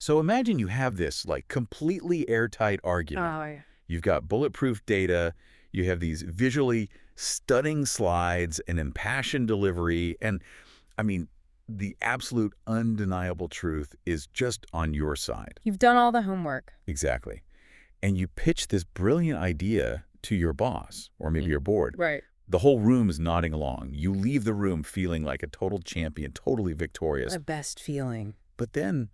So imagine you have this like completely airtight argument. Oh, yeah. You've got bulletproof data, you have these visually stunning slides, an impassioned delivery, and I mean, the absolute undeniable truth is just on your side. You've done all the homework. Exactly. And you pitch this brilliant idea to your boss, or maybe your board. Right. The whole room is nodding along. You leave the room feeling like a total champion, totally victorious. The best feeling. But then,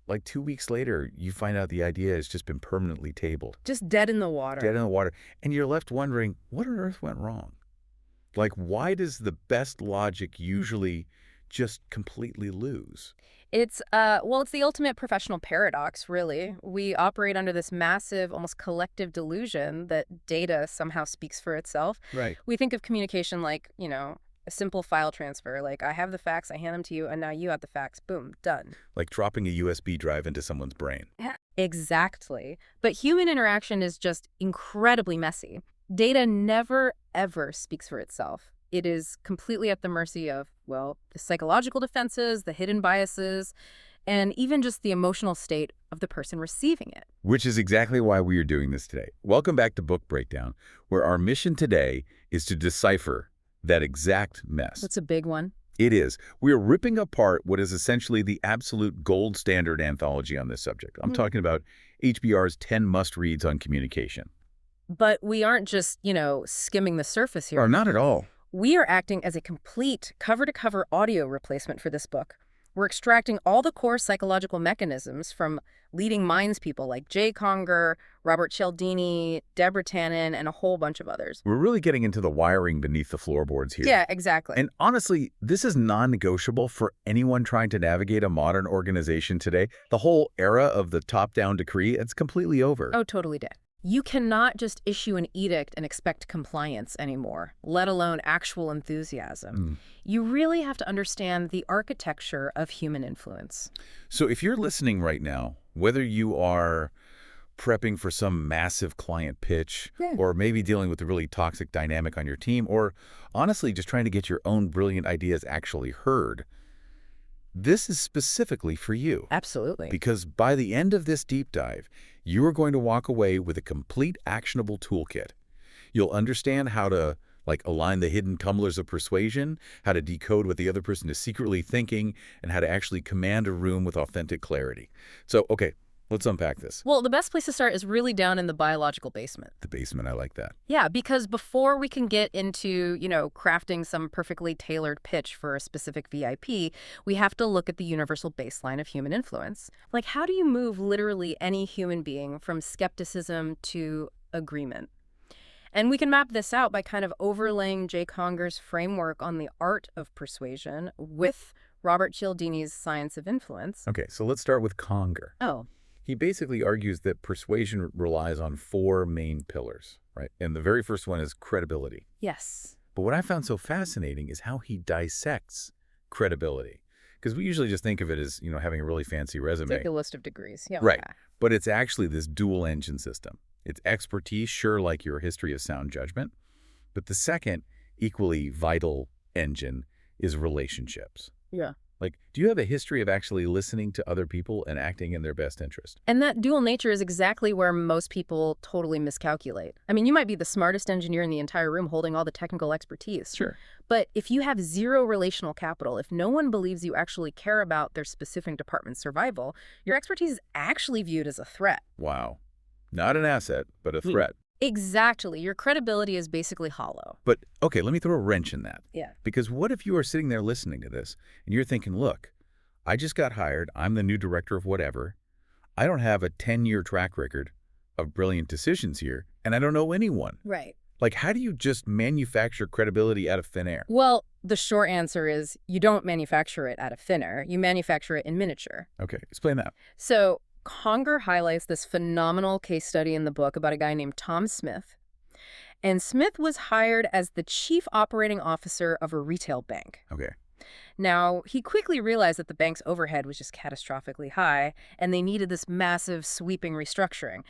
like 2 weeks later, you find out the idea has just been permanently tabled. Just dead in the water. Dead in the water. And you're left wondering, what on earth went wrong? Like, why does the best logic usually just completely lose? It's it's the ultimate professional paradox, really. We operate under this massive, almost collective delusion that data somehow speaks for itself. Right. We think of communication like, a simple file transfer. Like, I have the facts, I hand them to you, and now you have the facts. Boom, done. Like dropping a USB drive into someone's brain. Yeah. Exactly. But human interaction is just incredibly messy. Data never, ever speaks for itself. It is completely at the mercy of, the psychological defenses, the hidden biases, and even just the emotional state of the person receiving it. Which is exactly why we are doing this today. Welcome back to Book Breakdown, where our mission today is to decipher that exact mess. That's a big one. It is. We are ripping apart what is essentially the absolute gold standard anthology on this subject. I'm talking about HBR's 10 must-reads on communication. But we aren't just, skimming the surface here. Or not at all. We are acting as a complete cover-to-cover audio replacement for this book. We're extracting all the core psychological mechanisms from leading minds people like Jay Conger, Robert Cialdini, Deborah Tannen, and a whole bunch of others. We're really getting into the wiring beneath the floorboards here. Yeah, exactly. And honestly, this is non-negotiable for anyone trying to navigate a modern organization today. The whole era of the top-down decree, it's completely over. Oh, totally dead. You cannot just issue an edict and expect compliance anymore, let alone actual enthusiasm. You really have to understand the architecture of human influence. So if you're listening right now, whether you are prepping for some massive client pitch, or maybe dealing with a really toxic dynamic on your team, or honestly just trying to get your own brilliant ideas actually heard, this is specifically for you. Absolutely. Because by the end of this deep dive, you are going to walk away with a complete actionable toolkit. You'll understand how to align the hidden tumblers of persuasion, how to decode what the other person is secretly thinking, and how to actually command a room with authentic clarity. So, okay, let's unpack this. Well, the best place to start is really down in the biological basement. The basement, I like that. Yeah, because before we can get into, crafting some perfectly tailored pitch for a specific VIP, we have to look at the universal baseline of human influence. Like, how do you move literally any human being from skepticism to agreement? And we can map this out by kind of overlaying Jay Conger's framework on the art of persuasion with Robert Cialdini's science of influence. Okay, so let's start with Conger. Oh. He basically argues that persuasion relies on 4 main pillars, right? And the very first one is credibility. Yes. But what I found so fascinating is how he dissects credibility. Because we usually just think of it as, having a really fancy resume. It's like a list of degrees. Yeah. Right. But it's actually this dual engine system. It's expertise, sure, like your history of sound judgment. But the second, equally vital engine is relationships. Yeah. Like, do you have a history of actually listening to other people and acting in their best interest? And that dual nature is exactly where most people totally miscalculate. I mean, you might be the smartest engineer in the entire room holding all the technical expertise. Sure. But if you have zero relational capital, if no one believes you actually care about their specific department's survival, your expertise is actually viewed as a threat. Wow. Not an asset, but a threat. Exactly. Your credibility is basically hollow. But, okay, let me throw a wrench in that. Yeah. Because what if you are sitting there listening to this and you're thinking, look, I just got hired. I'm the new director of whatever. I don't have a 10-year track record of brilliant decisions here, and I don't know anyone. Right. Like, how do you just manufacture credibility out of thin air? Well, the short answer is you don't manufacture it out of thin air. You manufacture it in miniature. Okay, explain that. So Conger highlights this phenomenal case study in the book about a guy named Tom Smith. And Smith was hired as the chief operating officer of a retail bank. Okay. Now, he quickly realized that the bank's overhead was just catastrophically high, and they needed this massive, sweeping restructuring.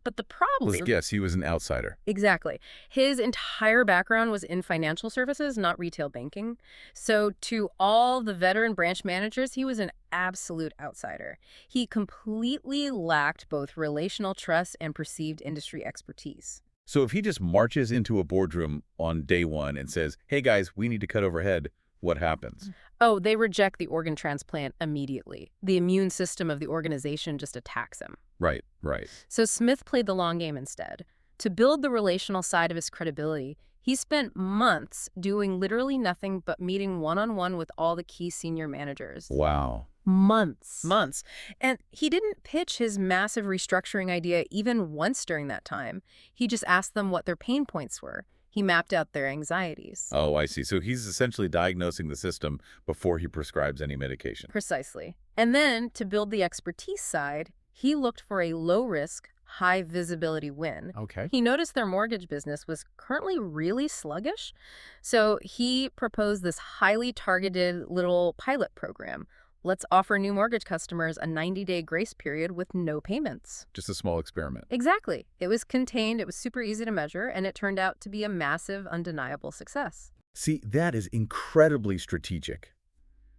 But the problem. Yes, he was an outsider. Exactly. His entire background was in financial services, not retail banking. So to all the veteran branch managers, he was an absolute outsider. He completely lacked both relational trust and perceived industry expertise. So if he just marches into a boardroom on day one and says, hey guys, we need to cut overhead, what happens? Oh, they reject the organ transplant immediately. The immune system of the organization just attacks him. Right, right. So Smith played the long game instead. To build the relational side of his credibility, he spent months doing literally nothing but meeting one-on-one with all the key senior managers. Wow. Months. Months. And he didn't pitch his massive restructuring idea even once during that time. He just asked them what their pain points were. He mapped out their anxieties. Oh, I see. So he's essentially diagnosing the system before he prescribes any medication. Precisely. And then, to build the expertise side, he looked for a low-risk, high-visibility win. Okay. He noticed their mortgage business was currently really sluggish, so he proposed this highly targeted little pilot program. Let's offer new mortgage customers a 90-day grace period with no payments. Just a small experiment. Exactly. It was contained, it was super easy to measure, and it turned out to be a massive, undeniable success. See, that is incredibly strategic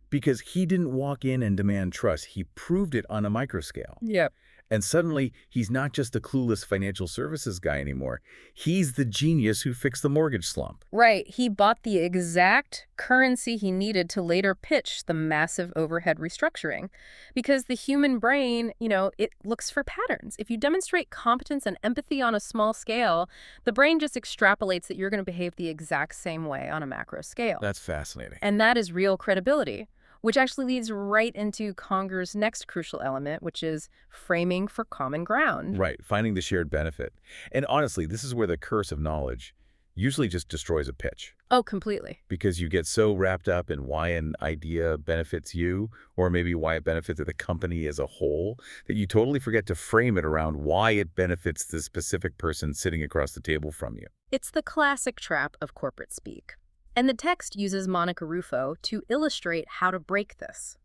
because he didn't walk in and demand trust. He proved it on a micro scale. Yep. And suddenly, he's not just a clueless financial services guy anymore. He's the genius who fixed the mortgage slump. Right. He bought the exact currency he needed to later pitch the massive overhead restructuring. Because the human brain, it looks for patterns. If you demonstrate competence and empathy on a small scale, the brain just extrapolates that you're going to behave the exact same way on a macro scale. That's fascinating. And that is real credibility, which actually leads right into Conger's next crucial element, which is framing for common ground. Right, finding the shared benefit. And honestly, this is where the curse of knowledge usually just destroys a pitch. Oh, completely. Because you get so wrapped up in why an idea benefits you, or maybe why it benefits the company as a whole, that you totally forget to frame it around why it benefits the specific person sitting across the table from you. It's the classic trap of corporate speak. And the text uses Monica Ruffo to illustrate how to break this.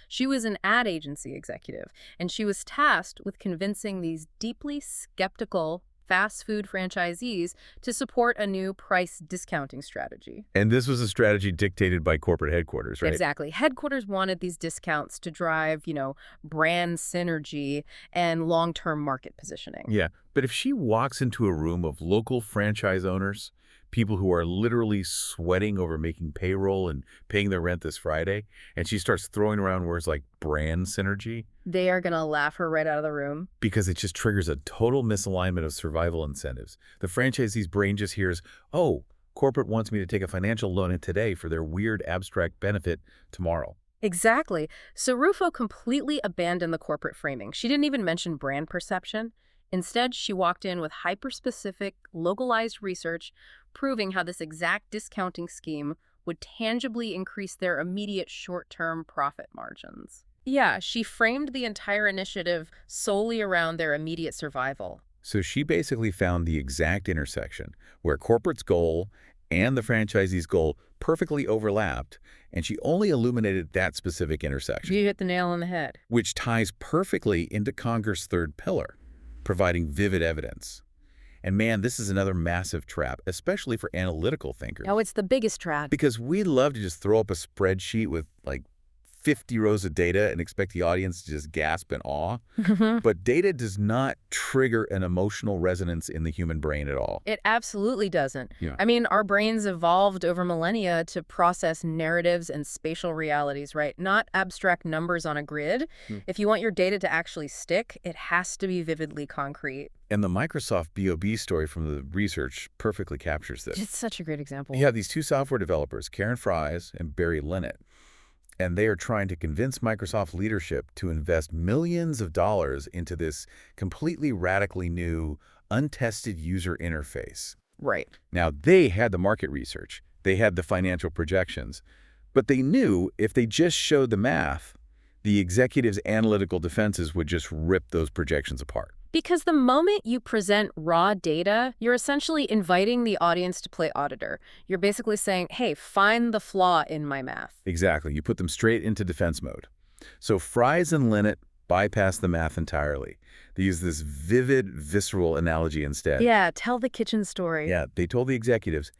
She was an ad agency executive, and she was tasked with convincing these deeply skeptical fast food franchisees to support a new price discounting strategy. And this was a strategy dictated by corporate headquarters, right? Exactly. Headquarters wanted these discounts to drive, brand synergy and long-term market positioning. Yeah, but if she walks into a room of local franchise owners, people who are literally sweating over making payroll and paying their rent this Friday, and she starts throwing around words like brand synergy, they are going to laugh her right out of the room. Because it just triggers a total misalignment of survival incentives. The franchisee's brain just hears, oh, corporate wants me to take a financial loan today for their weird abstract benefit tomorrow. Exactly. So Ruffo completely abandoned the corporate framing. She didn't even mention brand perception. Instead, she walked in with hyper-specific, localized research proving how this exact discounting scheme would tangibly increase their immediate short-term profit margins. Yeah, she framed the entire initiative solely around their immediate survival. So she basically found the exact intersection where corporate's goal and the franchisee's goal perfectly overlapped, and she only illuminated that specific intersection. You hit the nail on the head. Which ties perfectly into Conger's third pillar, providing vivid evidence. And man, this is another massive trap, especially for analytical thinkers. Oh, it's the biggest trap. Because we love to just throw up a spreadsheet with like 50 rows of data and expect the audience to just gasp in awe. But data does not trigger an emotional resonance in the human brain at all. It absolutely doesn't. Yeah. I mean, our brains evolved over millennia to process narratives and spatial realities, right? Not abstract numbers on a grid. If you want your data to actually stick, it has to be vividly concrete. And the Microsoft B.O.B. story from the research perfectly captures this. It's such a great example. You have these two software developers, Karen Fries and Barry Linnett, and they are trying to convince Microsoft leadership to invest millions of dollars into this completely radically new, untested user interface. Right. Now, they had the market research, they had the financial projections, but they knew if they just showed the math, the executives' analytical defenses would just rip those projections apart. Because the moment you present raw data, you're essentially inviting the audience to play auditor. You're basically saying, hey, find the flaw in my math. Exactly. You put them straight into defense mode. So Fries and Linnet bypass the math entirely. They use this vivid, visceral analogy instead. Yeah, tell the kitchen story. Yeah, they told the executives,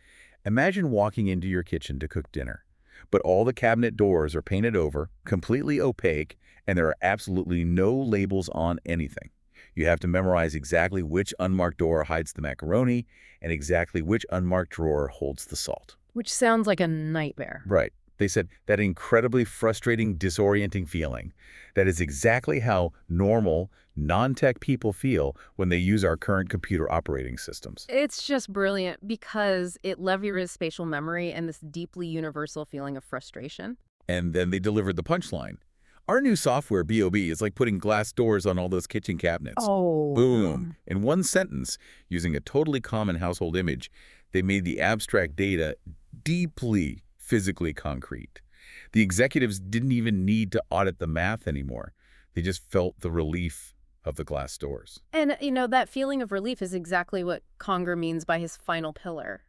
imagine walking into your kitchen to cook dinner, but all the cabinet doors are painted over, completely opaque, and there are absolutely no labels on anything. You have to memorize exactly which unmarked door hides the macaroni and exactly which unmarked drawer holds the salt. Which sounds like a nightmare. Right. They said that incredibly frustrating, disorienting feeling. That is exactly how normal, non-tech people feel when they use our current computer operating systems. It's just brilliant because it leverages spatial memory and this deeply universal feeling of frustration. And then they delivered the punchline. Our new software, BOB, is like putting glass doors on all those kitchen cabinets. Oh. Boom. In one sentence, using a totally common household image, they made the abstract data deeply physically concrete. The executives didn't even need to audit the math anymore. They just felt the relief of the glass doors. And, that feeling of relief is exactly what Conger means by his final pillar,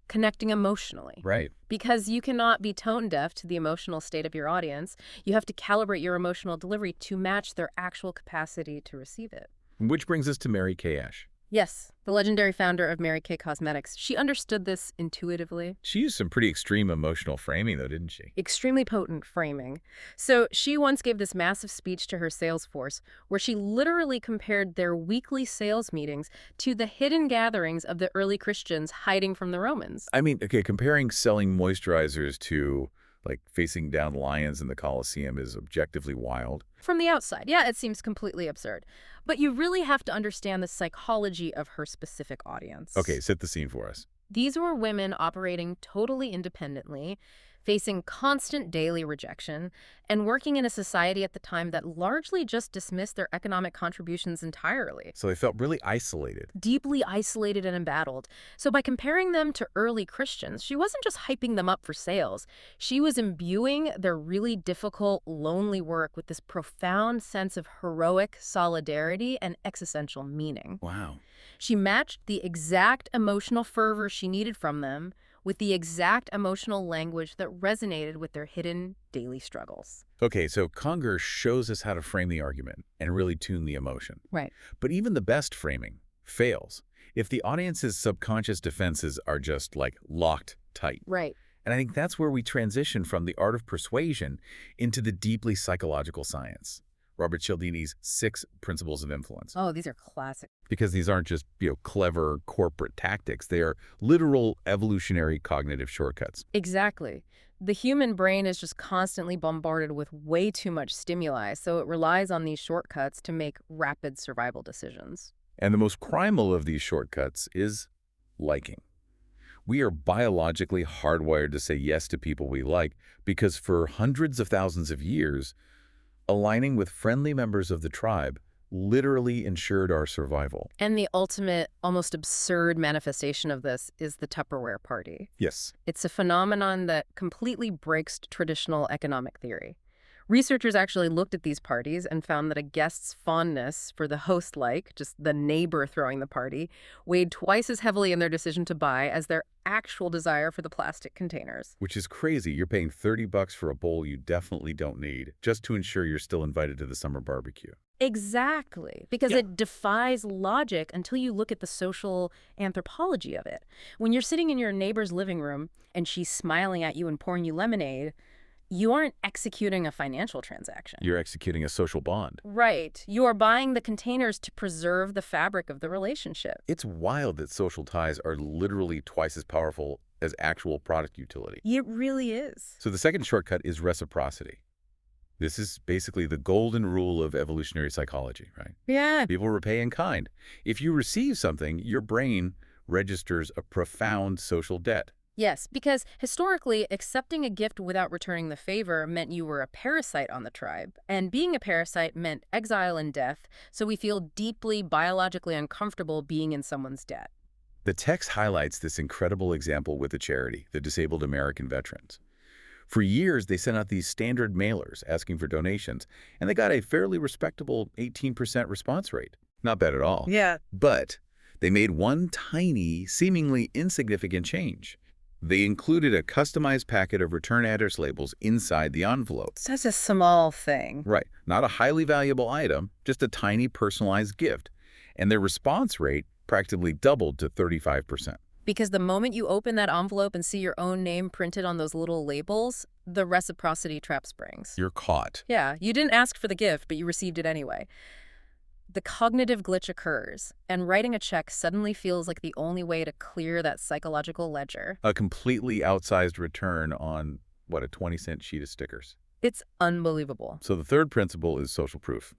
connecting emotionally. Right. Because you cannot be tone deaf to the emotional state of your audience. You have to calibrate your emotional delivery to match their actual capacity to receive it. Which brings us to Mary Kay Ash. Yes, the legendary founder of Mary Kay Cosmetics. She understood this intuitively. She used some pretty extreme emotional framing, though, didn't she? Extremely potent framing. So she once gave this massive speech to her sales force where she literally compared their weekly sales meetings to the hidden gatherings of the early Christians hiding from the Romans. I mean, okay, comparing selling moisturizers to, like, facing down lions in the Colosseum is objectively wild. From the outside, yeah, it seems completely absurd. But you really have to understand the psychology of her specific audience. Okay, set the scene for us. These were women operating totally independently, facing constant daily rejection, and working in a society at the time that largely just dismissed their economic contributions entirely. So they felt really isolated. Deeply isolated and embattled. So by comparing them to early Christians, she wasn't just hyping them up for sales. She was imbuing their really difficult, lonely work with this profound sense of heroic solidarity and existential meaning. Wow. She matched the exact emotional fervor she needed from them with the exact emotional language that resonated with their hidden daily struggles. Okay, so Conger shows us how to frame the argument and really tune the emotion. Right. But even the best framing fails if the audience's subconscious defenses are just, like, locked tight. Right. And I think that's where we transition from the art of persuasion into the deeply psychological science. Robert Cialdini's 6 Principles of Influence. Oh, these are classic. Because these aren't just, clever corporate tactics. They are literal evolutionary cognitive shortcuts. Exactly. The human brain is just constantly bombarded with way too much stimuli, so it relies on these shortcuts to make rapid survival decisions. And the most primal of these shortcuts is liking. We are biologically hardwired to say yes to people we like because for hundreds of thousands of years, aligning with friendly members of the tribe literally ensured our survival. And the ultimate, almost absurd manifestation of this is the Tupperware party. Yes. It's a phenomenon that completely breaks traditional economic theory. Researchers actually looked at these parties and found that a guest's fondness for the host-like, just the neighbor throwing the party, weighed twice as heavily in their decision to buy as their actual desire for the plastic containers. Which is crazy. You're paying $30 for a bowl you definitely don't need, just to ensure you're still invited to the summer barbecue. Exactly, because it defies logic until you look at the social anthropology of it. When you're sitting in your neighbor's living room and she's smiling at you and pouring you lemonade, you aren't executing a financial transaction. You're executing a social bond. Right. You are buying the containers to preserve the fabric of the relationship. It's wild that social ties are literally twice as powerful as actual product utility. It really is. So the second shortcut is reciprocity. This is basically the golden rule of evolutionary psychology, right? Yeah. People repay in kind. If you receive something, your brain registers a profound social debt. Yes, because historically, accepting a gift without returning the favor meant you were a parasite on the tribe, and being a parasite meant exile and death, so we feel deeply biologically uncomfortable being in someone's debt. The text highlights this incredible example with a charity, the Disabled American Veterans. For years, they sent out these standard mailers asking for donations, and they got a fairly respectable 18% response rate. Not bad at all. Yeah. But they made one tiny, seemingly insignificant change. They included a customized packet of return address labels inside the envelope. Such a small thing. Right. Not a highly valuable item, just a tiny personalized gift. And their response rate practically doubled to 35%. Because the moment you open that envelope and see your own name printed on those little labels, the reciprocity trap springs. You're caught. Yeah, you didn't ask for the gift, but you received it anyway. The cognitive glitch occurs, and writing a check suddenly feels like the only way to clear that psychological ledger. A completely outsized return on, what, a 20-cent sheet of stickers. It's unbelievable. So the third principle is social proof.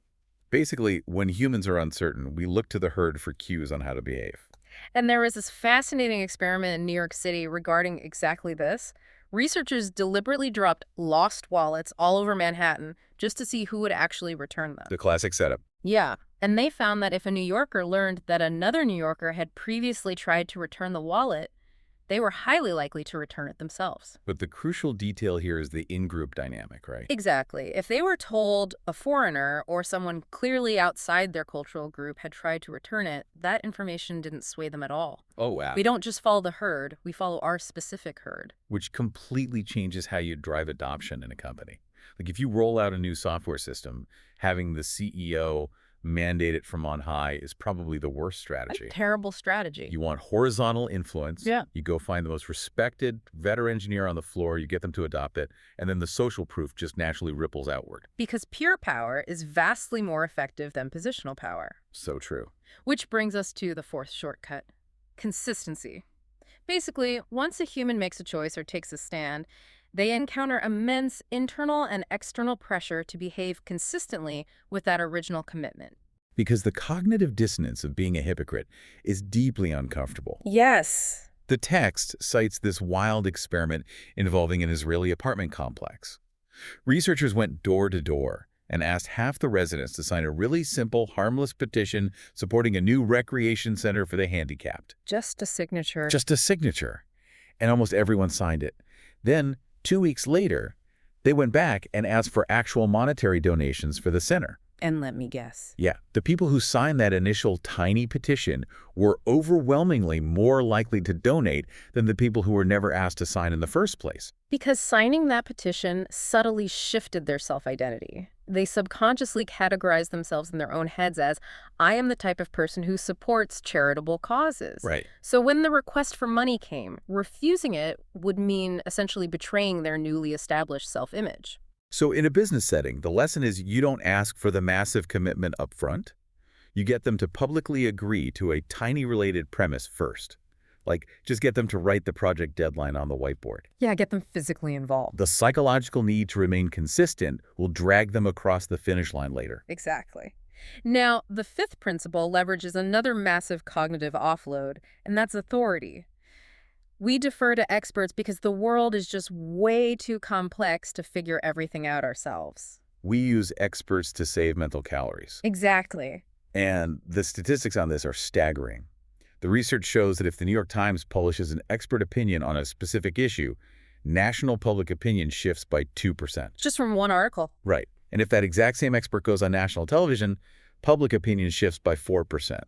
Basically, when humans are uncertain, we look to the herd for cues on how to behave. And there was this fascinating experiment in New York City regarding exactly this. Researchers deliberately dropped lost wallets all over Manhattan just to see who would actually return them. The classic setup. Yeah, and they found that if a New Yorker learned that another New Yorker had previously tried to return the wallet, they were highly likely to return it themselves. But the crucial detail here is the in-group dynamic, right? Exactly. If they were told a foreigner or someone clearly outside their cultural group had tried to return it, that information didn't sway them at all. Oh, wow. We don't just follow the herd, we follow our specific herd. Which completely changes how you drive adoption in a company. Like if you roll out a new software system, having the CEO mandate it from on high is probably the worst strategy. A terrible strategy. You want horizontal influence. Yeah. You go find the most respected veteran engineer on the floor, you get them to adopt it, and then the social proof just naturally ripples outward. Because pure power is vastly more effective than positional power. So true. Which brings us to the fourth shortcut: consistency. Basically, once a human makes a choice or takes a stand, they encounter immense internal and external pressure to behave consistently with that original commitment. Because the cognitive dissonance of being a hypocrite is deeply uncomfortable. Yes. The text cites this wild experiment involving an Israeli apartment complex. Researchers went door to door and asked half the residents to sign a really simple, harmless petition supporting a new recreation center for the handicapped. Just a signature. Just a signature. And almost everyone signed it. Then, 2 weeks later, they went back and asked for actual monetary donations for the center. And let me guess. Yeah, the people who signed that initial tiny petition were overwhelmingly more likely to donate than the people who were never asked to sign in the first place. Because signing that petition subtly shifted their self-identity. They subconsciously categorized themselves in their own heads as, I am the type of person who supports charitable causes. Right. So when the request for money came, refusing it would mean essentially betraying their newly established self-image. So in a business setting, the lesson is you don't ask for the massive commitment up front. You get them to publicly agree to a tiny related premise first. Like, just get them to write the project deadline on the whiteboard. Yeah, get them physically involved. The psychological need to remain consistent will drag them across the finish line later. Exactly. Now, the fifth principle leverages another massive cognitive offload, and that's authority. We defer to experts because the world is just way too complex to figure everything out ourselves. We use experts to save mental calories. Exactly. And the statistics on this are staggering. The research shows that if the New York Times publishes an expert opinion on a specific issue, national public opinion shifts by 2%. Just from one article. Right. And if that exact same expert goes on national television, public opinion shifts by 4%.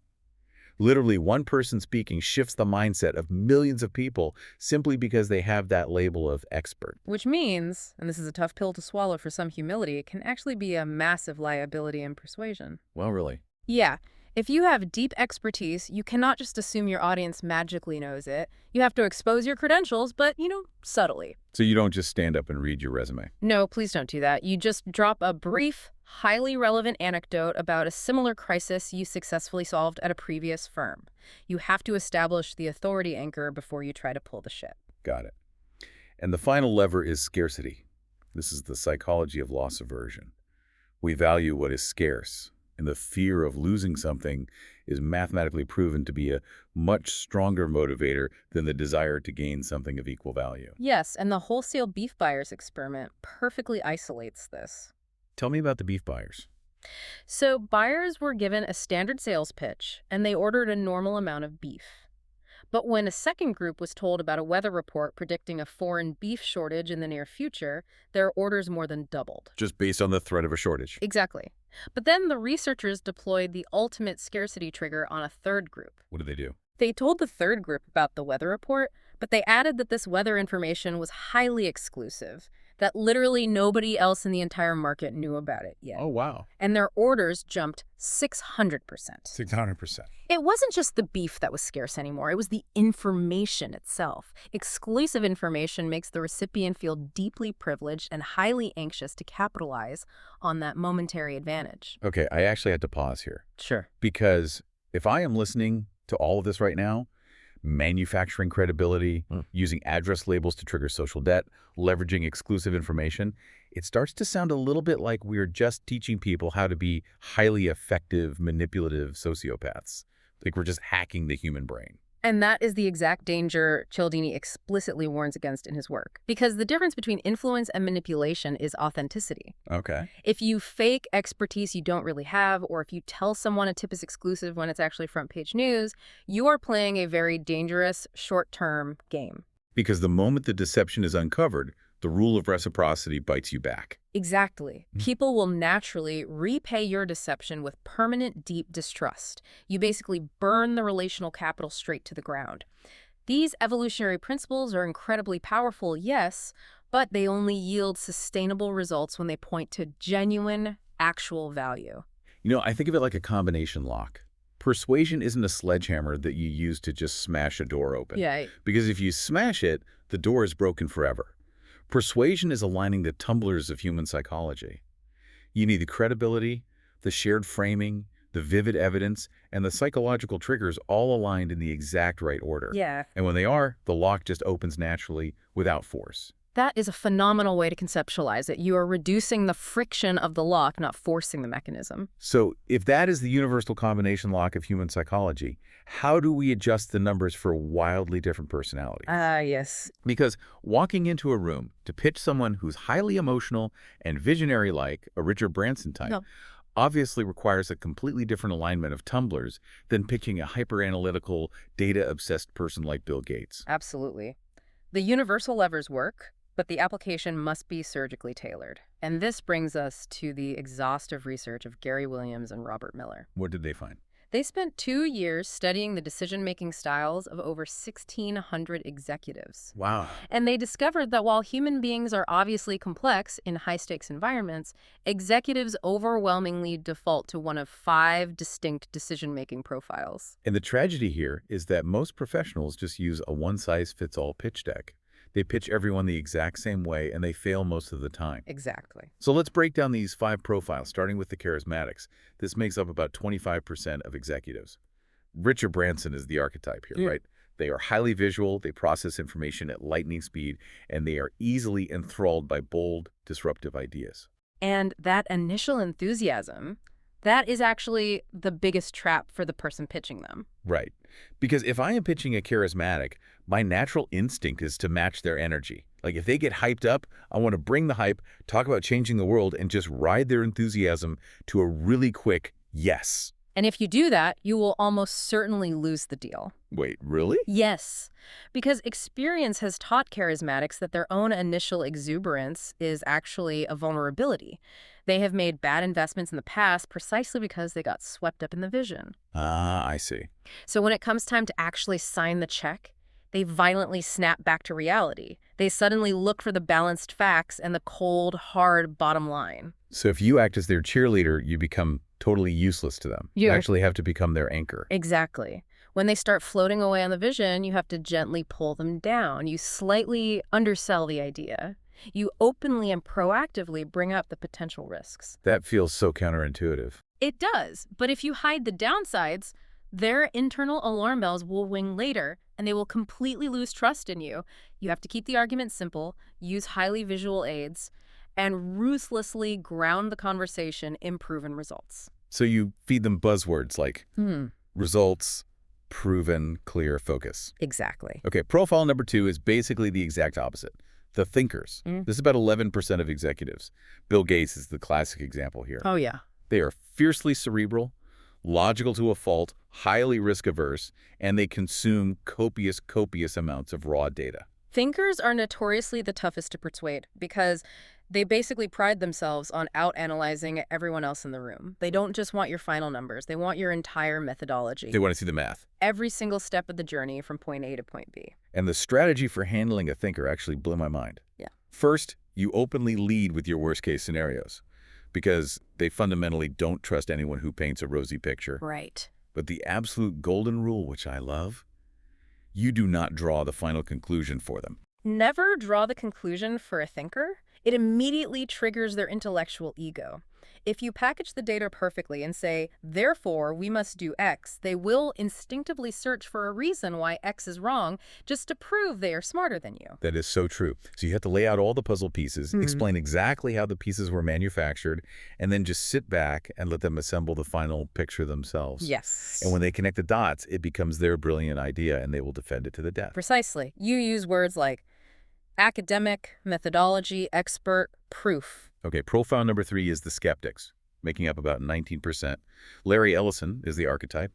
Literally, one person speaking shifts the mindset of millions of people simply because they have that label of expert. Which means, and this is a tough pill to swallow for some humility, it can actually be a massive liability in persuasion. Well, really. Yeah. If you have deep expertise, you cannot just assume your audience magically knows it. You have to expose your credentials, but, subtly. So you don't just stand up and read your resume. No, please don't do that. You just drop a brief, highly relevant anecdote about a similar crisis you successfully solved at a previous firm. You have to establish the authority anchor before you try to pull the ship. Got it. And the final lever is scarcity. This is the psychology of loss aversion. We value what is scarce, and the fear of losing something is mathematically proven to be a much stronger motivator than the desire to gain something of equal value. Yes, and the wholesale beef buyers experiment perfectly isolates this. Tell me about the beef buyers. So buyers were given a standard sales pitch, and they ordered a normal amount of beef. But when a second group was told about a weather report predicting a foreign beef shortage in the near future, their orders more than doubled. Just based on the threat of a shortage. Exactly. But then the researchers deployed the ultimate scarcity trigger on a third group. What did they do? They told the third group about the weather report, but they added that this weather information was highly exclusive, that literally nobody else in the entire market knew about it yet. Oh, wow. And their orders jumped 600%. 600%. It wasn't just the beef that was scarce anymore. It was the information itself. Exclusive information makes the recipient feel deeply privileged and highly anxious to capitalize on that momentary advantage. Okay, I actually had to pause here. Sure. Because if I am listening to all of this right now, manufacturing credibility, using address labels to trigger social debt, leveraging exclusive information, it starts to sound a little bit like we're just teaching people how to be highly effective, manipulative sociopaths. Like we're just hacking the human brain. And that is the exact danger Cialdini explicitly warns against in his work. Because the difference between influence and manipulation is authenticity. Okay. If you fake expertise you don't really have, or if you tell someone a tip is exclusive when it's actually front page news, you are playing a very dangerous short-term game. Because the moment the deception is uncovered, the rule of reciprocity bites you back. Exactly. People will naturally repay your deception with permanent, deep distrust. You basically burn the relational capital straight to the ground. These evolutionary principles are incredibly powerful, yes, but they only yield sustainable results when they point to genuine, actual value. You know, I think of it like a combination lock. Persuasion isn't a sledgehammer that you use to just smash a door open. Yeah. Because if you smash it, the door is broken forever. Persuasion is aligning the tumblers of human psychology. You need the credibility, the shared framing, the vivid evidence, and the psychological triggers all aligned in the exact right order. Yeah. And when they are, the lock just opens naturally without force. That is a phenomenal way to conceptualize it. You are reducing the friction of the lock, not forcing the mechanism. So if that is the universal combination lock of human psychology, how do we adjust the numbers for wildly different personalities? Yes. Because walking into a room to pitch someone who's highly emotional and visionary like a Richard Branson type obviously requires a completely different alignment of tumblers than pitching a hyper-analytical, data-obsessed person like Bill Gates. Absolutely. The universal levers work, but the application must be surgically tailored. And this brings us to the exhaustive research of Gary Williams and Robert Miller. What did they find? They spent 2 years studying the decision-making styles of over 1,600 executives. Wow. And they discovered that while human beings are obviously complex in high-stakes environments, executives overwhelmingly default to one of 5 distinct decision-making profiles. And the tragedy here is that most professionals just use a one-size-fits-all pitch deck. They pitch everyone the exact same way, and they fail most of the time. Exactly. So let's break down these 5 profiles, starting with the charismatics. This makes up about 25% of executives. Richard Branson is the archetype here, right? They are highly visual, they process information at lightning speed, and they are easily enthralled by bold, disruptive ideas. And that initial enthusiasm, that is actually the biggest trap for the person pitching them. Right. Because if I am pitching a charismatic, my natural instinct is to match their energy. Like if they get hyped up, I want to bring the hype, talk about changing the world, and just ride their enthusiasm to a really quick yes. And if you do that, you will almost certainly lose the deal. Wait, really? Yes, because experience has taught charismatics that their own initial exuberance is actually a vulnerability. They have made bad investments in the past precisely because they got swept up in the vision. Ah, I see. So when it comes time to actually sign the check, they violently snap back to reality. They suddenly look for the balanced facts and the cold, hard bottom line. So if you act as their cheerleader, you become totally useless to them. You actually have to become their anchor. Exactly. When they start floating away on the vision, you have to gently pull them down. You slightly undersell the idea. You openly and proactively bring up the potential risks. That feels so counterintuitive. It does, but if you hide the downsides, their internal alarm bells will ring later, and they will completely lose trust in you. You have to keep the argument simple, use highly visual aids, and ruthlessly ground the conversation in proven results. So you feed them buzzwords like results, proven, clear, focus. Exactly. Okay, profile number 2 is basically the exact opposite. The thinkers. This is about 11% of executives. Bill Gates is the classic example here. Oh, yeah. They are fiercely cerebral, logical to a fault, highly risk-averse, and they consume copious amounts of raw data. Thinkers are notoriously the toughest to persuade because they basically pride themselves on out-analyzing everyone else in the room. They don't just want your final numbers. They want your entire methodology. They want to see the math. Every single step of the journey from point A to point B. And the strategy for handling a thinker actually blew my mind. Yeah. First, you openly lead with your worst-case scenarios because they fundamentally don't trust anyone who paints a rosy picture. Right. But the absolute golden rule, which I love, you do not draw the final conclusion for them. Never draw the conclusion for a thinker. It immediately triggers their intellectual ego. If you package the data perfectly and say, therefore, we must do X, they will instinctively search for a reason why X is wrong just to prove they are smarter than you. That is so true. So you have to lay out all the puzzle pieces, explain exactly how the pieces were manufactured, and then just sit back and let them assemble the final picture themselves. Yes. And when they connect the dots, it becomes their brilliant idea, and they will defend it to the death. Precisely. You use words like academic, methodology, expert, proof. Okay, profile number 3 is the skeptics, making up about 19%. Larry Ellison is the archetype.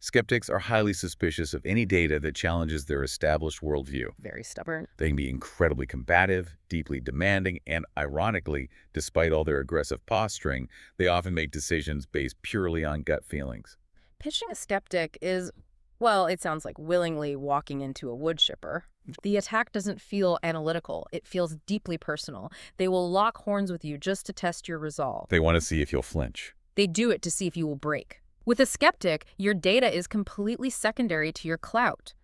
Skeptics are highly suspicious of any data that challenges their established worldview. Very stubborn. They can be incredibly combative, deeply demanding, and ironically, despite all their aggressive posturing, they often make decisions based purely on gut feelings. Pitching a skeptic is, well, it sounds like willingly walking into a wood chipper. The attack doesn't feel analytical. It feels deeply personal. They will lock horns with you just to test your resolve. They want to see if you'll flinch. They do it to see if you will break. With a skeptic, your data is completely secondary to your clout.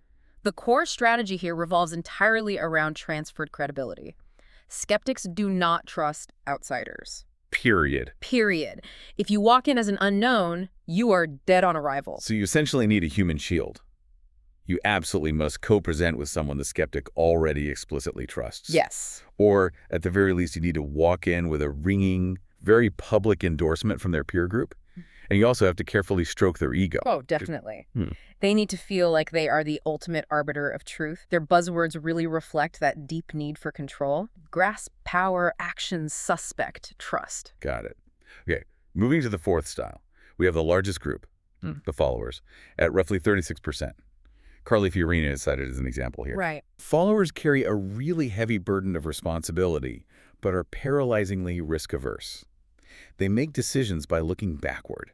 The core strategy here revolves entirely around transferred credibility. Skeptics do not trust outsiders. Period. Period. If you walk in as an unknown, you are dead on arrival. So you essentially need a human shield. You absolutely must co-present with someone the skeptic already explicitly trusts. Yes. Or, at the very least, you need to walk in with a ringing, very public endorsement from their peer group. And you also have to carefully stroke their ego. Oh, definitely. They need to feel like they are the ultimate arbiter of truth. Their buzzwords really reflect that deep need for control. Grasp, power, action, suspect, trust. Got it. Okay, moving to the 4th style. We have the largest group, the followers, at roughly 36%. Carly Fiorina is cited as an example here. Right. Followers carry a really heavy burden of responsibility, but are paralyzingly risk-averse. They make decisions by looking backward.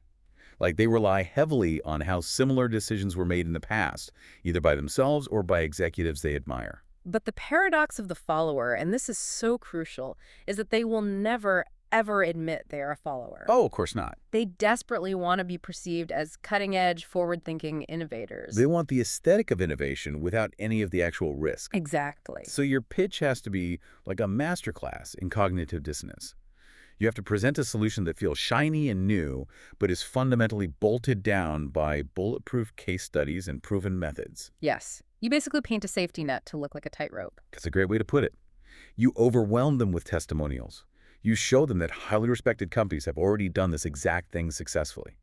Like they rely heavily on how similar decisions were made in the past, either by themselves or by executives they admire. But the paradox of the follower, and this is so crucial, is that they will never, ever admit they are a follower. Oh, of course not. They desperately want to be perceived as cutting-edge, forward-thinking innovators. They want the aesthetic of innovation without any of the actual risk. Exactly. So your pitch has to be like a masterclass in cognitive dissonance. You have to present a solution that feels shiny and new, but is fundamentally bolted down by bulletproof case studies and proven methods. Yes. You basically paint a safety net to look like a tightrope. That's a great way to put it. You overwhelm them with testimonials. You show them that highly respected companies have already done this exact thing successfully.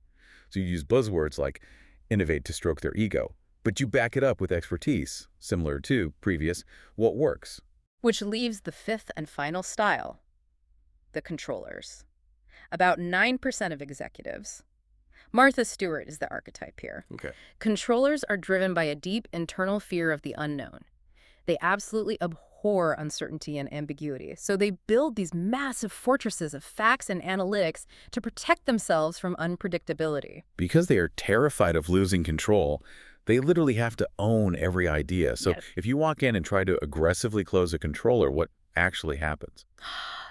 So you use buzzwords like innovate to stroke their ego, but you back it up with expertise, similar to previous, what works. Which leaves the 5th and final style, the controllers. About 9% of executives. Martha Stewart is the archetype here. Okay. Controllers are driven by a deep internal fear of the unknown. They absolutely abhor uncertainty and ambiguity, so they build these massive fortresses of facts and analytics to protect themselves from unpredictability. Because they are terrified of losing control, they literally have to own every idea. So Yes. if you walk in and try to aggressively close a controller, what actually happens?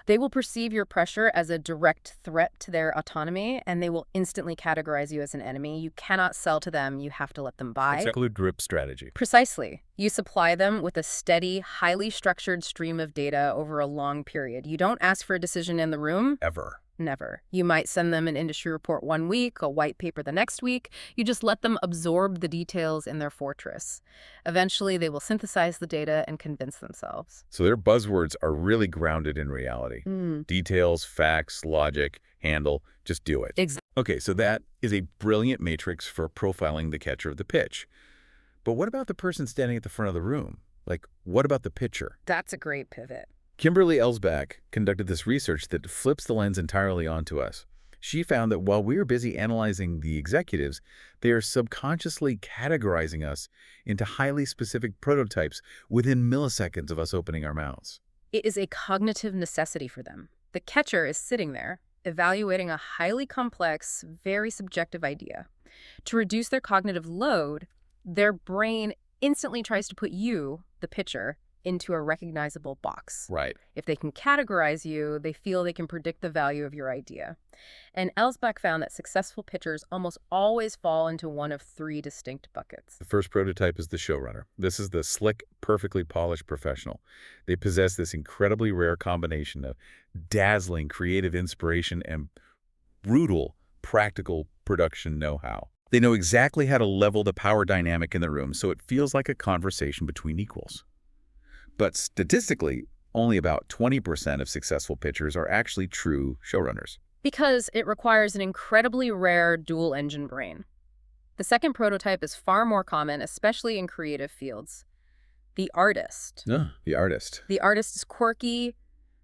They will perceive your pressure as a direct threat to their autonomy, and they will instantly categorize you as an enemy. You cannot sell to them. You have to let them buy. Exactly, drip strategy. Precisely. You supply them with a steady, highly structured stream of data over a long period. You don't ask for a decision in the room. Ever. Never. You might send them an industry report one week, a white paper the next week. You just let them absorb the details in their fortress. Eventually, they will synthesize the data and convince themselves. So their buzzwords are really grounded in reality. Details, facts, logic, handle, just do it. Exactly. Okay, so that is a brilliant matrix for profiling the catcher of the pitch. But what about the person standing at the front of the room? Like, what about the pitcher? That's a great pivot. Kimberly Ellsback conducted this research that flips the lens entirely onto us. She found that while we are busy analyzing the executives, they are subconsciously categorizing us into highly specific prototypes within milliseconds of us opening our mouths. It is a cognitive necessity for them. The catcher is sitting there, evaluating a highly complex, very subjective idea. To reduce their cognitive load, their brain instantly tries to put you, the pitcher, into a recognizable box. Right. If they can categorize you, they feel they can predict the value of your idea. And Ellsback found that successful pitchers almost always fall into one of three distinct buckets. The first prototype is the showrunner. This is the slick, perfectly polished professional. They possess this incredibly rare combination of dazzling creative inspiration and brutal, practical production know-how. They know exactly how to level the power dynamic in the room so it feels like a conversation between equals. But statistically, only about 20% of successful pitchers are actually true showrunners. Because it requires an incredibly rare dual-engine brain. The second prototype is far more common, especially in creative fields. The artist. The artist. The artist is quirky,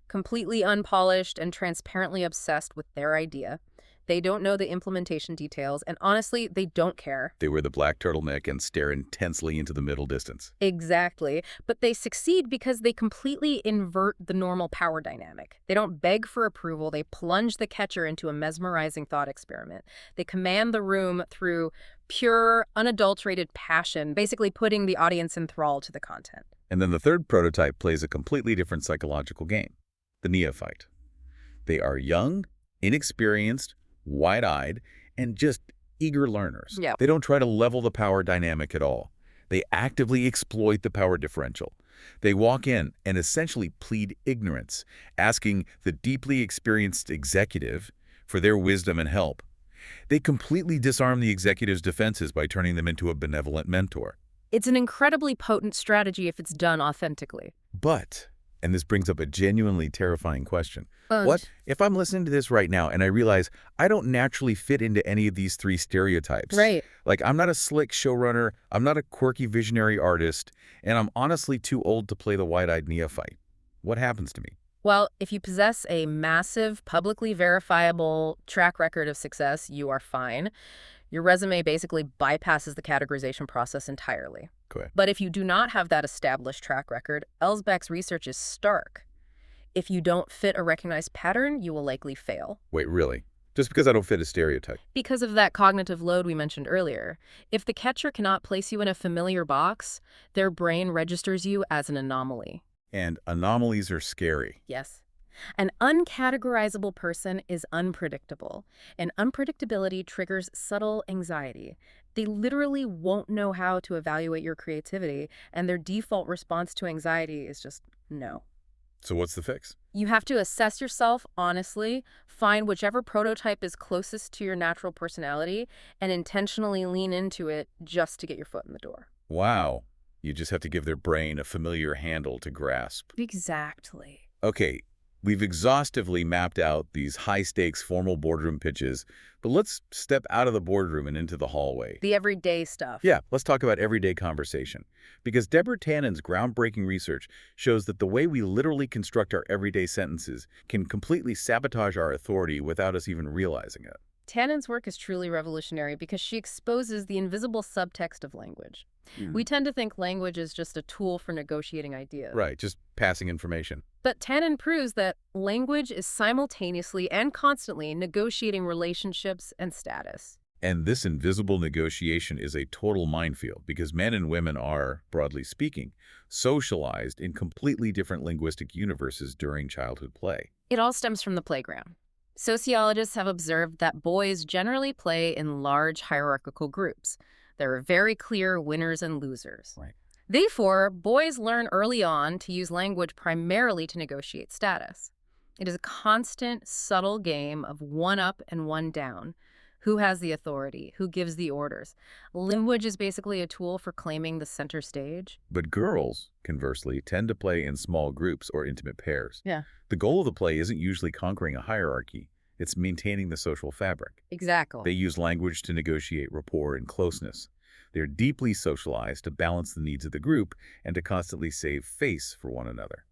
completely unpolished, and transparently obsessed with their idea. They don't know the implementation details, and honestly, they don't care. They wear the black turtleneck and stare intensely into the middle distance. Exactly. But they succeed because they completely invert the normal power dynamic. They don't beg for approval. They plunge the catcher into a mesmerizing thought experiment. They command the room through pure, unadulterated passion, basically putting the audience enthralled to the content. And then the third prototype plays a completely different psychological game, the neophyte. They are young, inexperienced, wide-eyed, and just eager learners. Yeah. They don't try to level the power dynamic at all. They actively exploit the power differential. They walk in and essentially plead ignorance, asking the deeply experienced executive for their wisdom and help. They completely disarm the executive's defenses by turning them into a benevolent mentor. It's an incredibly potent strategy if it's done authentically. But, and this brings up a genuinely terrifying question, what if I'm listening to this right now and I realize I don't naturally fit into any of these three stereotypes? Right. Like, I'm not a slick showrunner, I'm not a quirky visionary artist, and I'm honestly too old to play the wide-eyed neophyte. What happens to me? Well, if you possess a massive, publicly verifiable track record of success, you are fine. Your resume basically bypasses the categorization process entirely. Correct. But if you do not have that established track record, Ellsback's research is stark. If you don't fit a recognized pattern, you will likely fail. Wait, really? Just because I don't fit a stereotype? Because of that cognitive load we mentioned earlier. If the catcher cannot place you in a familiar box, their brain registers you as an anomaly. And anomalies are scary. Yes. An uncategorizable person is unpredictable, and unpredictability triggers subtle anxiety. They literally won't know how to evaluate your creativity, and their default response to anxiety is just no. So what's the fix? You have to assess yourself honestly, find whichever prototype is closest to your natural personality, and intentionally lean into it just to get your foot in the door. Wow. You just have to give their brain a familiar handle to grasp. Exactly. Okay, we've exhaustively mapped out these high-stakes formal boardroom pitches, but let's step out of the boardroom and into the hallway. The everyday stuff. Yeah, let's talk about everyday conversation. Because Deborah Tannen's groundbreaking research shows that the way we literally construct our everyday sentences can completely sabotage our authority without us even realizing it. Tannen's work is truly revolutionary because she exposes the invisible subtext of language. We tend to think language is just a tool for negotiating ideas. Right, just passing information. But Tannen proves that language is simultaneously and constantly negotiating relationships and status. And this invisible negotiation is a total minefield because men and women are, broadly speaking, socialized in completely different linguistic universes during childhood play. It all stems from the playground. Sociologists have observed that boys generally play in large hierarchical groups. There are very clear winners and losers. Right. Therefore, boys learn early on to use language primarily to negotiate status. It is a constant, subtle game of one up and one down. Who has the authority? Who gives the orders? Language is basically a tool for claiming the center stage. But girls, conversely, tend to play in small groups or intimate pairs. Yeah. The goal of the play isn't usually conquering a hierarchy. It's maintaining the social fabric. Exactly. They use language to negotiate rapport and closeness. They're deeply socialized to balance the needs of the group and to constantly save face for one another.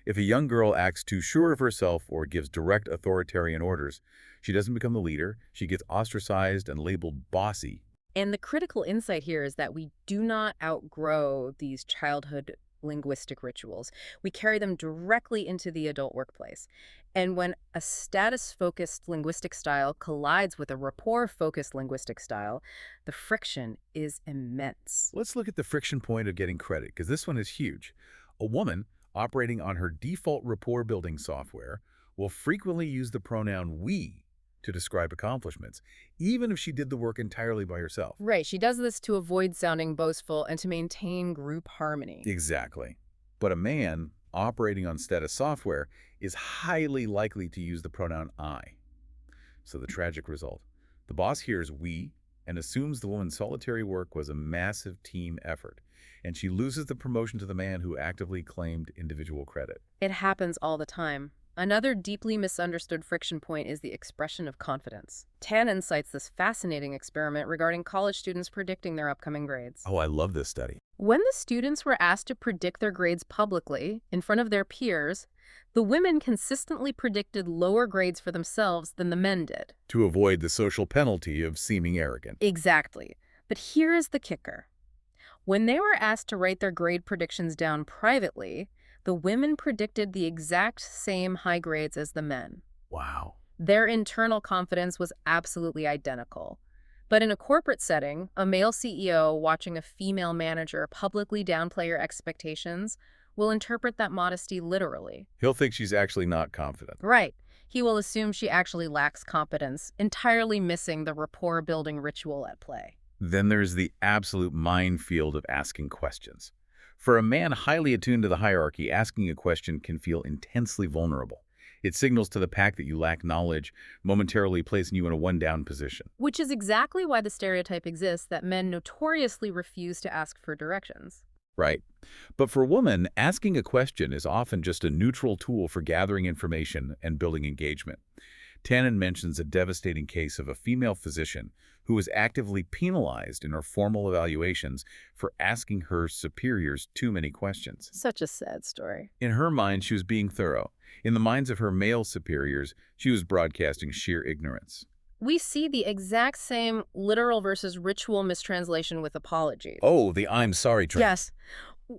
If a young girl acts too sure of herself or gives direct authoritarian orders, she doesn't become the leader. She gets ostracized and labeled bossy. And the critical insight here is that we do not outgrow these childhood linguistic rituals. We carry them directly into the adult workplace. And when a status-focused linguistic style collides with a rapport-focused linguistic style, the friction is immense. Let's look at the friction point of getting credit, because this one is huge. A woman operating on her default rapport-building software will frequently use the pronoun we to describe accomplishments, even if she did the work entirely by herself. Right, she does this to avoid sounding boastful and to maintain group harmony. Exactly. But a man operating on status software is highly likely to use the pronoun I. So the tragic result. The boss hears we and assumes the woman's solitary work was a massive team effort, and she loses the promotion to the man who actively claimed individual credit. It happens all the time. Another deeply misunderstood friction point is the expression of confidence. Tannen cites this fascinating experiment regarding college students predicting their upcoming grades. Oh, I love this study. When the students were asked to predict their grades publicly, in front of their peers, the women consistently predicted lower grades for themselves than the men did. To avoid the social penalty of seeming arrogant. Exactly. But here is the kicker. When they were asked to write their grade predictions down privately, the women predicted the exact same high grades as the men. Wow. Their internal confidence was absolutely identical. But in a corporate setting, a male CEO watching a female manager publicly downplay her expectations will interpret that modesty literally. He'll think she's actually not confident. Right. He will assume she actually lacks competence, entirely missing the rapport-building ritual at play. Then there's the absolute minefield of asking questions. For a man highly attuned to the hierarchy, asking a question can feel intensely vulnerable. It signals to the pack that you lack knowledge, momentarily placing you in a one-down position. Which is exactly why the stereotype exists that men notoriously refuse to ask for directions. Right. But for women, asking a question is often just a neutral tool for gathering information and building engagement. Tannen mentions a devastating case of a female physician who was actively penalized in her formal evaluations for asking her superiors too many questions. Such a sad story. In her mind, she was being thorough. In the minds of her male superiors, she was broadcasting sheer ignorance. We see the exact same literal versus ritual mistranslation with apologies. Oh, the I'm sorry trend. Yes.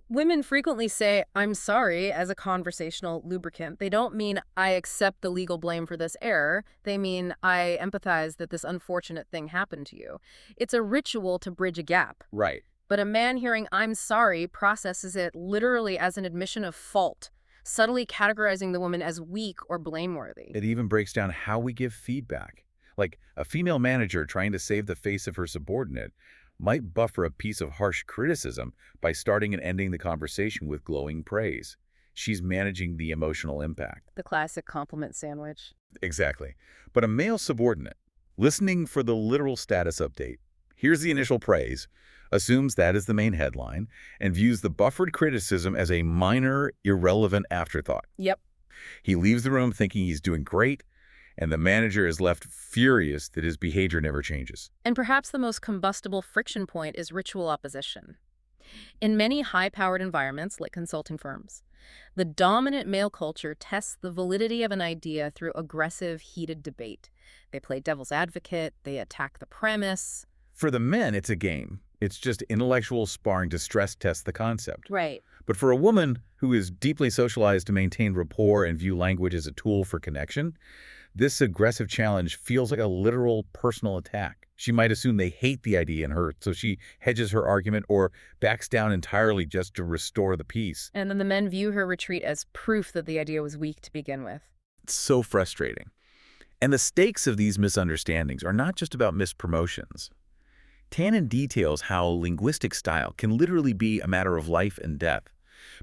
Women frequently say, I'm sorry, as a conversational lubricant. They don't mean, I accept the legal blame for this error. They mean, I empathize that this unfortunate thing happened to you. It's a ritual to bridge a gap. Right. But a man hearing, I'm sorry, processes it literally as an admission of fault, subtly categorizing the woman as weak or blameworthy. It even breaks down how we give feedback. Like a female manager trying to save the face of her subordinate might buffer a piece of harsh criticism by starting and ending the conversation with glowing praise. She's managing the emotional impact. The classic compliment sandwich. Exactly. But a male subordinate, listening for the literal status update, hears the initial praise, assumes that is the main headline, and views the buffered criticism as a minor, irrelevant afterthought. Yep. He leaves the room thinking he's doing great, and the manager is left furious that his behavior never changes. And perhaps the most combustible friction point is ritual opposition. In many high-powered environments, like consulting firms, the dominant male culture tests the validity of an idea through aggressive, heated debate. They play devil's advocate, they attack the premise. For the men, it's a game. It's just intellectual sparring to stress test the concept. Right. But for a woman who is deeply socialized to maintain rapport and view language as a tool for connection, this aggressive challenge feels like a literal personal attack. She might assume they hate the idea and her, so she hedges her argument or backs down entirely just to restore the peace. And then the men view her retreat as proof that the idea was weak to begin with. It's so frustrating. And the stakes of these misunderstandings are not just about missed promotions. Tannen details how linguistic style can literally be a matter of life and death,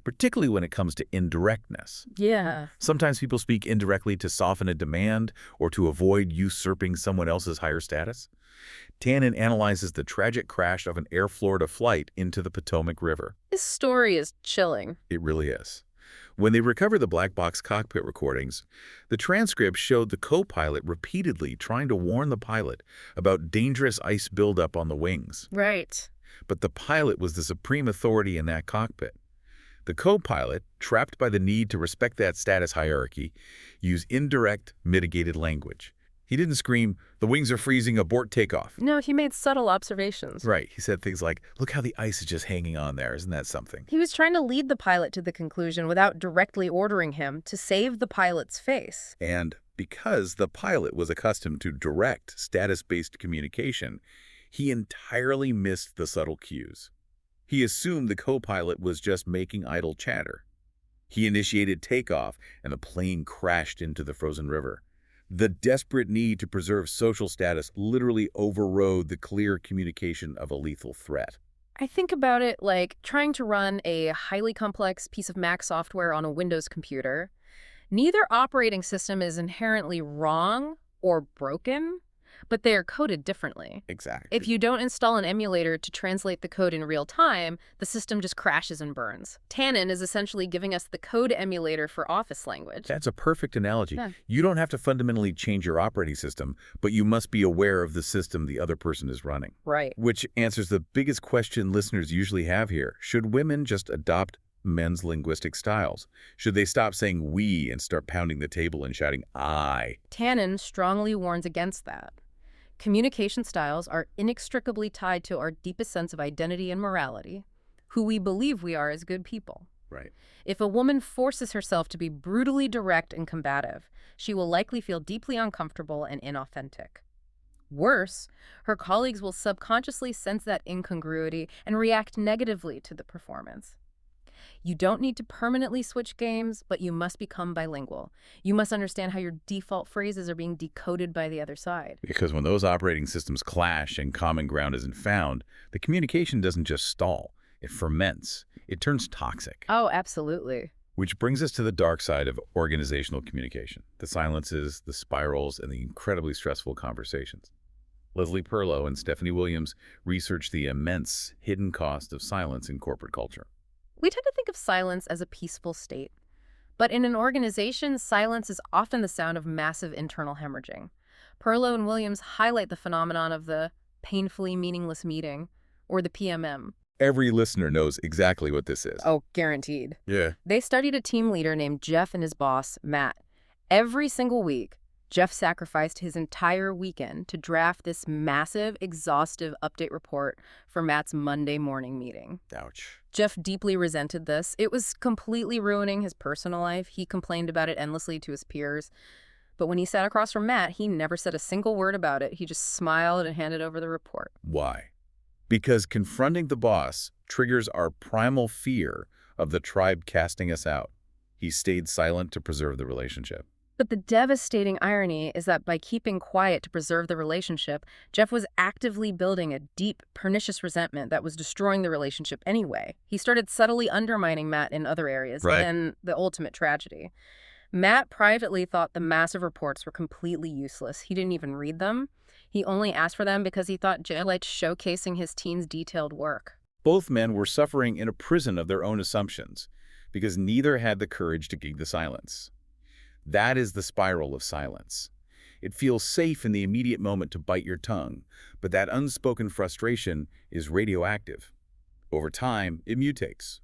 particularly when it comes to indirectness. Yeah. Sometimes people speak indirectly to soften a demand or to avoid usurping someone else's higher status. Tannen analyzes the tragic crash of an Air Florida flight into the Potomac River. This story is chilling. It really is. When they recovered the black box cockpit recordings, the transcript showed the co-pilot repeatedly trying to warn the pilot about dangerous ice buildup on the wings. Right. But the pilot was the supreme authority in that cockpit. The co-pilot, trapped by the need to respect that status hierarchy, used indirect, mitigated language. He didn't scream, "The wings are freezing, abort takeoff." No, he made subtle observations. Right, he said things like, "Look how the ice is just hanging on there, isn't that something?" He was trying to lead the pilot to the conclusion without directly ordering him to save the pilot's face. And because the pilot was accustomed to direct, status-based communication, he entirely missed the subtle cues. He assumed the co-pilot was just making idle chatter. He initiated takeoff, and the plane crashed into the frozen river. The desperate need to preserve social status literally overrode the clear communication of a lethal threat. I think about it like trying to run a highly complex piece of Mac software on a Windows computer. Neither operating system is inherently wrong or broken, but they are coded differently. Exactly. If you don't install an emulator to translate the code in real time, the system just crashes and burns. Tannen is essentially giving us the code emulator for Office language. That's a perfect analogy. Yeah. You don't have to fundamentally change your operating system, but you must be aware of the system the other person is running. Right. Which answers the biggest question listeners usually have here. Should women just adopt men's linguistic styles? Should they stop saying we and start pounding the table and shouting I? Tannen strongly warns against that. Communication styles are inextricably tied to our deepest sense of identity and morality, who we believe we are as good people. Right. If a woman forces herself to be brutally direct and combative, she will likely feel deeply uncomfortable and inauthentic. Worse, her colleagues will subconsciously sense that incongruity and react negatively to the performance. You don't need to permanently switch games, but you must become bilingual. You must understand how your default phrases are being decoded by the other side. Because when those operating systems clash and common ground isn't found, the communication doesn't just stall, it ferments. It turns toxic. Oh, absolutely. Which brings us to the dark side of organizational communication, the silences, the spirals, and the incredibly stressful conversations. Leslie Perlow and Stephanie Williams researched the immense hidden cost of silence in corporate culture. We tend to think of silence as a peaceful state. But in an organization, silence is often the sound of massive internal hemorrhaging. Perlow and Williams highlight the phenomenon of the painfully meaningless meeting, or the PMM. Every listener knows exactly what this is. Oh, guaranteed. Yeah. They studied a team leader named Jeff and his boss, Matt. Every single week, Jeff sacrificed his entire weekend to draft this massive, exhaustive update report for Matt's Monday morning meeting. Ouch. Jeff deeply resented this. It was completely ruining his personal life. He complained about it endlessly to his peers. But when he sat across from Matt, he never said a single word about it. He just smiled and handed over the report. Why? Because confronting the boss triggers our primal fear of the tribe casting us out. He stayed silent to preserve the relationship. But the devastating irony is that by keeping quiet to preserve the relationship, Jeff was actively building a deep, pernicious resentment that was destroying the relationship anyway. He started subtly undermining Matt in other areas, Right. and the ultimate tragedy. Matt privately thought the massive reports were completely useless. He didn't even read them. He only asked for them because he thought Jeff liked showcasing his team's detailed work. Both men were suffering in a prison of their own assumptions because neither had the courage to keep the silence. That is the spiral of silence. It feels safe in the immediate moment to bite your tongue, but that unspoken frustration is radioactive. Over time, it mutates.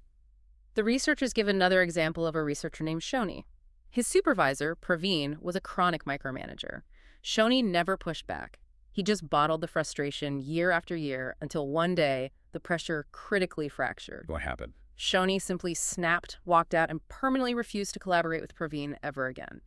The researchers give another example of a researcher named Shoni. His supervisor, Praveen, was a chronic micromanager. Shoni never pushed back. He just bottled the frustration year after year until one day, the pressure critically fractured. What happened? Shoni simply snapped, walked out, and permanently refused to collaborate with Praveen ever again.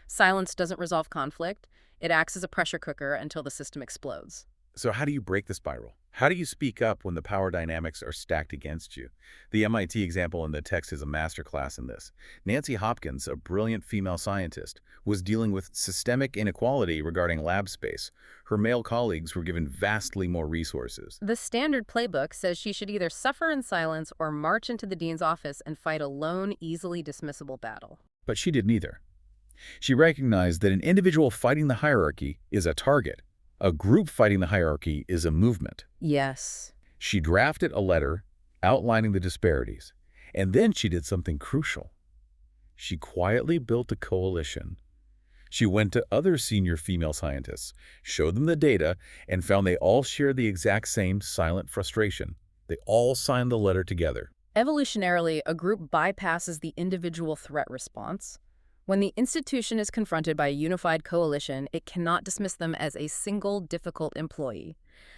Silence doesn't resolve conflict. It acts as a pressure cooker until the system explodes. So how do you break the spiral? How do you speak up when the power dynamics are stacked against you? The MIT example in the text is a masterclass in this. Nancy Hopkins, a brilliant female scientist, was dealing with systemic inequality regarding lab space. Her male colleagues were given vastly more resources. The standard playbook says she should either suffer in silence or march into the dean's office and fight a lone, easily dismissible battle. But she did neither. She recognized that an individual fighting the hierarchy is a target. A group fighting the hierarchy is a movement. Yes. She drafted a letter outlining the disparities, and then she did something crucial. She quietly built a coalition. She went to other senior female scientists, showed them the data, and found they all shared the exact same silent frustration. They all signed the letter together. Evolutionarily, a group bypasses the individual threat response. When the institution is confronted by a unified coalition, it cannot dismiss them as a single difficult employee.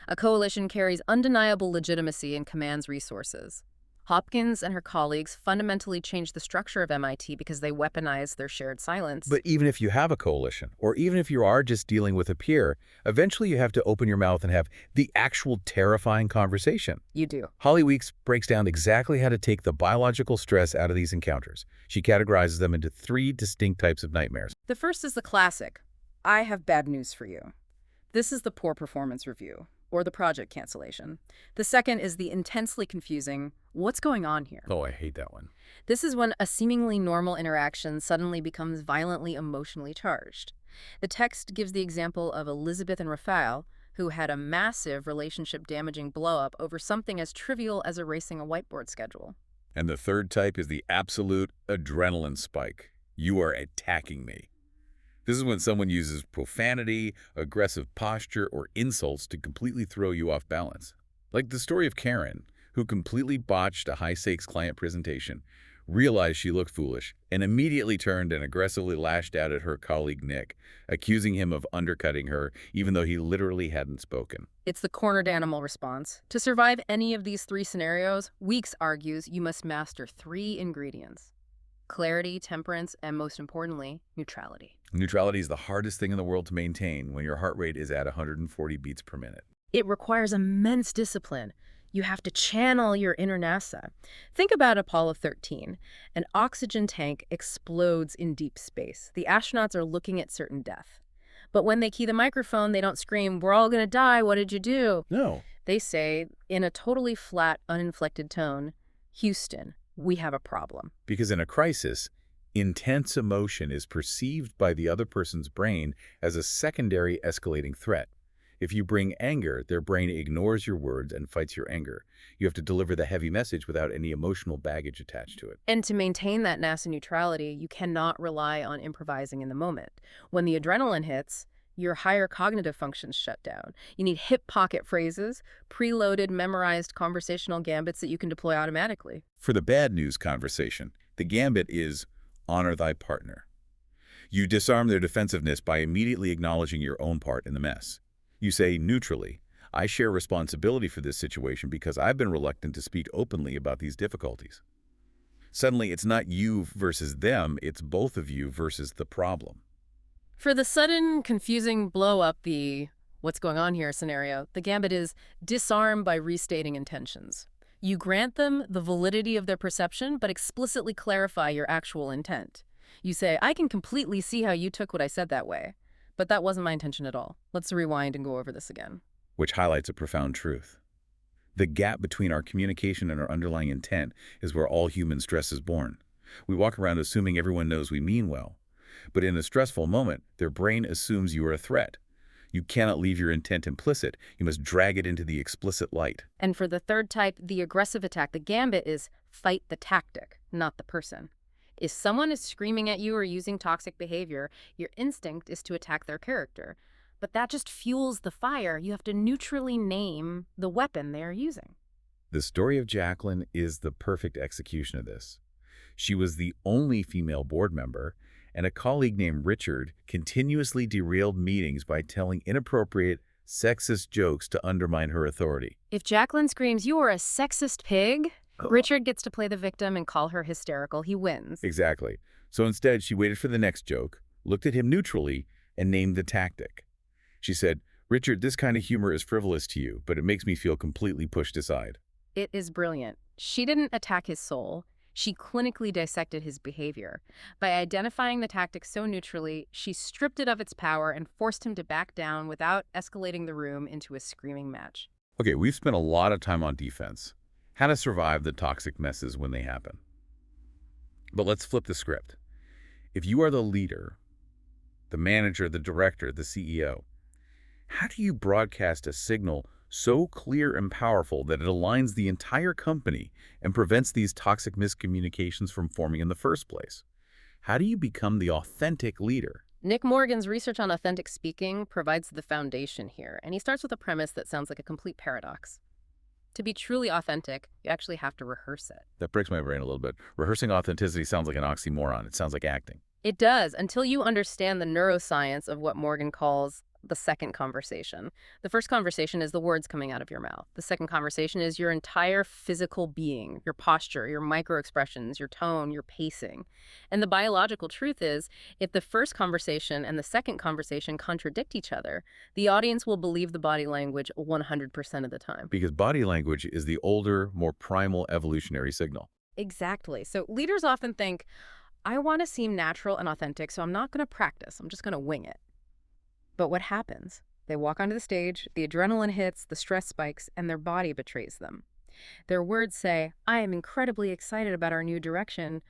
A coalition carries undeniable legitimacy and commands resources. Hopkins and her colleagues fundamentally changed the structure of MIT because they weaponized their shared silence. But even if you have a coalition, or even if you are just dealing with a peer, eventually you have to open your mouth and have the actual terrifying conversation. You do. Holly Weeks breaks down exactly how to take the biological stress out of these encounters. She categorizes them into 3 distinct types of nightmares. The first is the classic, I have bad news for you. This is the poor performance review, or the project cancellation. The second is the intensely confusing, what's going on here? Oh, I hate that one. This is when a seemingly normal interaction suddenly becomes violently emotionally charged. The text gives the example of Elizabeth and Raphael, who had a massive relationship-damaging blow-up over something as trivial as erasing a whiteboard schedule. And the third type is the absolute adrenaline spike. You are attacking me. This is when someone uses profanity, aggressive posture, or insults to completely throw you off balance. Like the story of Karen, who completely botched a high-stakes client presentation, realized she looked foolish, and immediately turned and aggressively lashed out at her colleague Nick, accusing him of undercutting her, even though he literally hadn't spoken. It's the cornered animal response. To survive any of these 3 scenarios, Weeks argues you must master 3 ingredients: clarity, temperance, and most importantly, neutrality. Neutrality is the hardest thing in the world to maintain when your heart rate is at 140 beats per minute. It requires immense discipline. You have to channel your inner NASA. Think about Apollo 13. An oxygen tank explodes in deep space. The astronauts are looking at certain death. But when they key the microphone, they don't scream, "We're all going to die, what did you do?" No. They say, in a totally flat, uninflected tone, "Houston, we have a problem." Because in a crisis, intense emotion is perceived by the other person's brain as a secondary escalating threat. If you bring anger, their brain ignores your words and fights your anger. You have to deliver the heavy message without any emotional baggage attached to it. And to maintain that NASA neutrality, you cannot rely on improvising in the moment. When the adrenaline hits, your higher cognitive functions shut down. You need hip pocket phrases, preloaded, memorized conversational gambits that you can deploy automatically. For the bad news conversation, the gambit is honor thy partner. You disarm their defensiveness by immediately acknowledging your own part in the mess. You say neutrally, I share responsibility for this situation because I've been reluctant to speak openly about these difficulties. Suddenly, it's not you versus them, it's both of you versus the problem. For the sudden, confusing blow-up, the what's going on here scenario, the gambit is disarm by restating intentions. You grant them the validity of their perception, but explicitly clarify your actual intent. You say, I can completely see how you took what I said that way, but that wasn't my intention at all. Let's rewind and go over this again. Which highlights a profound truth. The gap between our communication and our underlying intent is where all human stress is born. We walk around assuming everyone knows we mean well. But in a stressful moment, their brain assumes you are a threat. You cannot leave your intent implicit. You must drag it into the explicit light. And for the third type, the aggressive attack, the gambit is fight the tactic, not the person. If someone is screaming at you or using toxic behavior, your instinct is to attack their character. But that just fuels the fire. You have to neutrally name the weapon they are using. The story of Jacqueline is the perfect execution of this. She was the only female board member, and a colleague named Richard continuously derailed meetings by telling inappropriate, sexist jokes to undermine her authority. If Jacqueline screams, "You are a sexist pig," Richard gets to play the victim and call her hysterical. He wins. Exactly. So instead, she waited for the next joke, looked at him neutrally, and named the tactic. She said, Richard, this kind of humor is frivolous to you, but it makes me feel completely pushed aside. It is brilliant. She didn't attack his soul. She clinically dissected his behavior. By identifying the tactic so neutrally, she stripped it of its power and forced him to back down without escalating the room into a screaming match. Okay, we've spent a lot of time on defense. How to survive the toxic messes when they happen. But let's flip the script. If you are the leader, the manager, the director, the CEO, how do you broadcast a signal so clear and powerful that it aligns the entire company and prevents these toxic miscommunications from forming in the first place? How do you become the authentic leader? Nick Morgan's research on authentic speaking provides the foundation here, and he starts with a premise that sounds like a complete paradox. To be truly authentic, you actually have to rehearse it. That breaks my brain a little bit. Rehearsing authenticity sounds like an oxymoron. It sounds like acting. It does, until you understand the neuroscience of what Morgan calls the second conversation. The first conversation is the words coming out of your mouth. The second conversation is your entire physical being, your posture, your microexpressions, your tone, your pacing. And the biological truth is, if the first conversation and the second conversation contradict each other, the audience will believe the body language 100% of the time. Because body language is the older, more primal evolutionary signal. Exactly. So leaders often think, I want to seem natural and authentic, so I'm not going to practice. I'm just going to wing it. But what happens? They walk onto the stage, the adrenaline hits, the stress spikes, and their body betrays them. Their words say, I am incredibly excited about our new direction,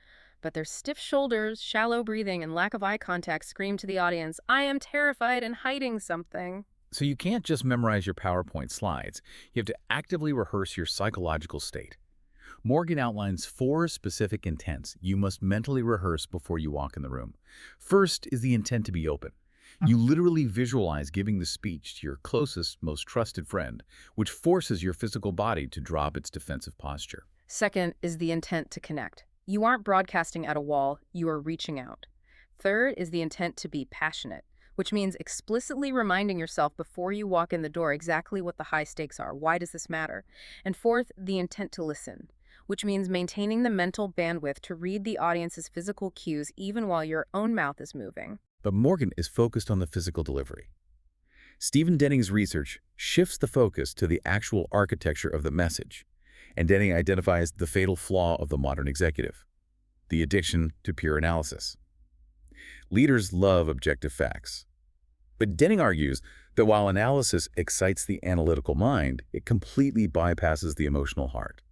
but their stiff shoulders, shallow breathing, and lack of eye contact scream to the audience, I am terrified and hiding something. So you can't just memorize your PowerPoint slides. You have to actively rehearse your psychological state. Morgan outlines 4 specific intents you must mentally rehearse before you walk in the room. First is the intent to be open. You literally visualize giving the speech to your closest, most trusted friend, which forces your physical body to drop its defensive posture. Second is the intent to connect. You aren't broadcasting at a wall, you are reaching out. Third is the intent to be passionate, which means explicitly reminding yourself before you walk in the door exactly what the high stakes are. Why does this matter? And fourth, the intent to listen, which means maintaining the mental bandwidth to read the audience's physical cues even while your own mouth is moving. But Morgan is focused on the physical delivery. Stephen Denning's research shifts the focus to the actual architecture of the message, and Denning identifies the fatal flaw of the modern executive, the addiction to pure analysis. Leaders love objective facts. But Denning argues that while analysis excites the analytical mind, it completely bypasses the emotional heart.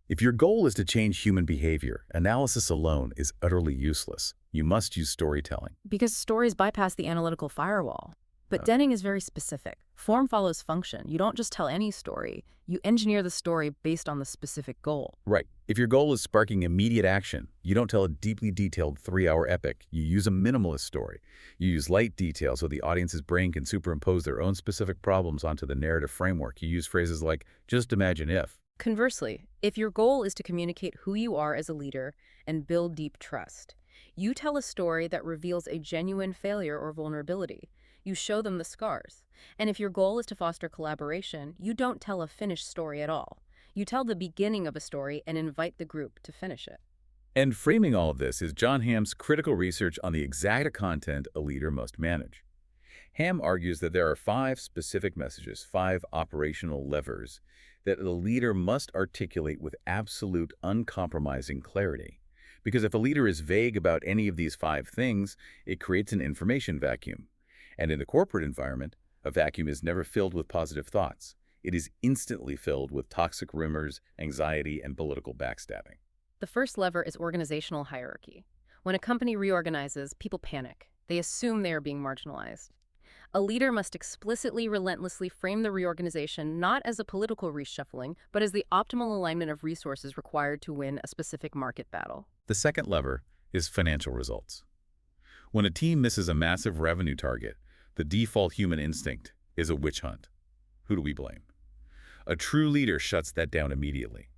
If your goal is to change human behavior, analysis alone is utterly useless. You must use storytelling. Because stories bypass the analytical firewall. But Denning is very specific. Form follows function. You don't just tell any story. You engineer the story based on the specific goal. Right. If your goal is sparking immediate action, you don't tell a deeply detailed 3-hour epic. You use a minimalist story. You use light detail so the audience's brain can superimpose their own specific problems onto the narrative framework. You use phrases like, just imagine if. Conversely, if your goal is to communicate who you are as a leader and build deep trust, you tell a story that reveals a genuine failure or vulnerability. You show them the scars. And if your goal is to foster collaboration, you don't tell a finished story at all. You tell the beginning of a story and invite the group to finish it. And framing all of this is John Hamm's critical research on the exact content a leader must manage. Hamm argues that there are 5 specific messages, 5 operational levers, that a leader must articulate with absolute, uncompromising clarity. Because if a leader is vague about any of these 5 things, it creates an information vacuum. And in the corporate environment, a vacuum is never filled with positive thoughts. It is instantly filled with toxic rumors, anxiety, and political backstabbing. The first lever is organizational hierarchy. When a company reorganizes, people panic. They assume they are being marginalized. A leader must explicitly, relentlessly frame the reorganization not as a political reshuffling, but as the optimal alignment of resources required to win a specific market battle. The second lever is financial results. When a team misses a massive revenue target, the default human instinct is a witch hunt. Who do we blame? A true leader shuts that down immediately.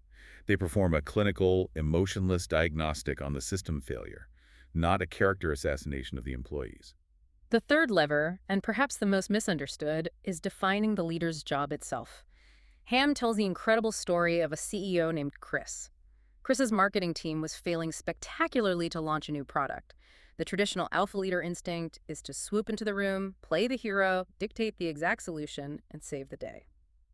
They perform a clinical, emotionless diagnostic on the system failure, not a character assassination of the employees. The third lever, and perhaps the most misunderstood, is defining the leader's job itself. Hamm tells the incredible story of a CEO named Chris. Chris's marketing team was failing spectacularly to launch a new product. The traditional alpha leader instinct is to swoop into the room, play the hero, dictate the exact solution, and save the day.